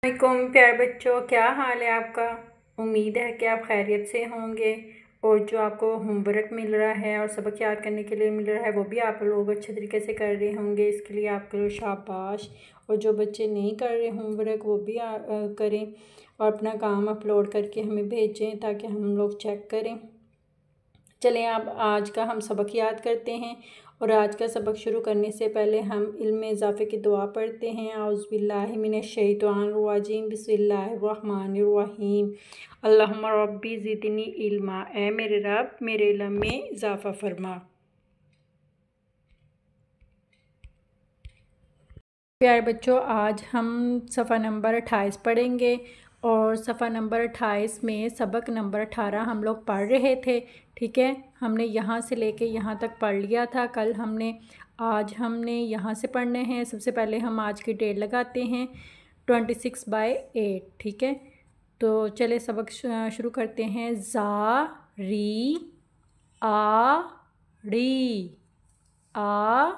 वालेकुम प्यारे बच्चों, क्या हाल है आपका। उम्मीद है कि आप खैरियत से होंगे और जो आपको होमवर्क मिल रहा है और सबक याद करने के लिए मिल रहा है वो भी आप लोग अच्छे तरीके से कर रहे होंगे। इसके लिए आपको शाबाश। और जो बच्चे नहीं कर रहे होमवर्क वो भी करें और अपना काम अपलोड करके हमें भेजें ताकि हम लोग चेक करें। चलें अब आज का हम सबक याद करते हैं। और आज का सबक शुरू करने से पहले हम इल्म में इजाफ़े की दुआ पढ़ते हैं। औज़ुबिल्लाहि मिनश्शैतानिर्रजीम बिस्मिल्लाहिर्रहमानिर्रहीम। अल्लाहुम्मा रब्बी ज़िदनी इल्मा, ए मेरे रब मेरे इल्म में इजाफ़ा फरमा। प्यारे बच्चों, आज हम सफ़ा नंबर 28 पढ़ेंगे और सफ़ा नंबर 28 में सबक नंबर 18 हम लोग पढ़ रहे थे। ठीक है, हमने यहाँ से लेके यहाँ तक पढ़ लिया था कल हमने। आज हमने यहाँ से पढ़ने हैं। सबसे पहले हम आज की डेट लगाते हैं 26/8। ठीक है, तो चले सबक शुरू करते हैं। ज़ा री आ री आ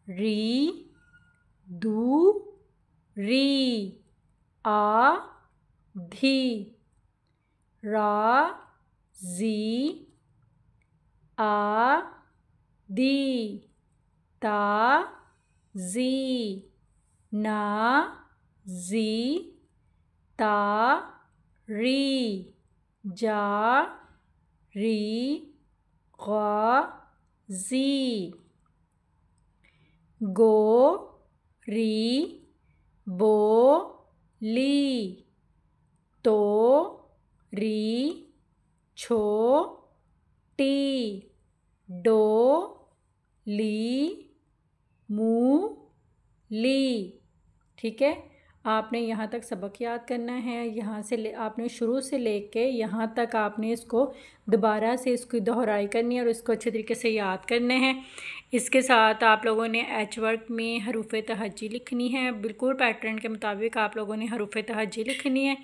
री दू री आ धी रा जी आ दी ता जी ना जी ता री जा री गा जी गो री बो ली तो री छो टी डो ली मू ली। ठीक है, आपने यहाँ तक सबक याद करना है। यहाँ से आपने शुरू से लेके यहाँ तक आपने इसको दोबारा से इसकी दोहराई करनी है और इसको अच्छे तरीके से याद करने हैं। इसके साथ आप लोगों ने एच वर्क में हरूफ तहज्जी लिखनी है। बिल्कुल पैटर्न के मुताबिक आप लोगों ने हरूफ तहज्जी लिखनी है।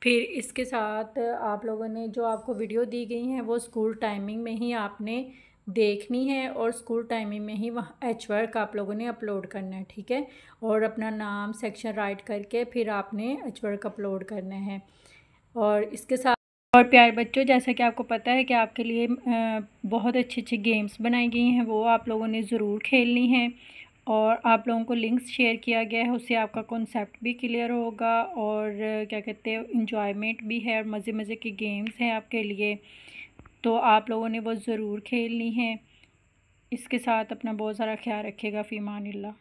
फिर इसके साथ आप लोगों ने जो आपको वीडियो दी गई हैं वो स्कूल टाइमिंग में ही आपने देखनी है और स्कूल टाइमिंग में ही वह एच वर्क आप लोगों ने अपलोड करना है। ठीक है, और अपना नाम सेक्शन राइट करके फिर आपने एच वर्क अपलोड करना है। और इसके साथ और प्यारे बच्चों, जैसा कि आपको पता है कि आपके लिए बहुत अच्छी अच्छी गेम्स बनाई गई हैं, वो आप लोगों ने ज़रूर खेलनी है। और आप लोगों को लिंक्स शेयर किया गया है, उससे आपका कॉन्सेप्ट भी क्लियर होगा और क्या कहते हैं इंजॉयमेंट भी है और मज़े मज़े की गेम्स हैं आपके लिए, तो आप लोगों ने वो ज़रूर खेलनी है। इसके साथ अपना बहुत सारा ख्याल रखिएगा। फ़ी अमानिल्लाह।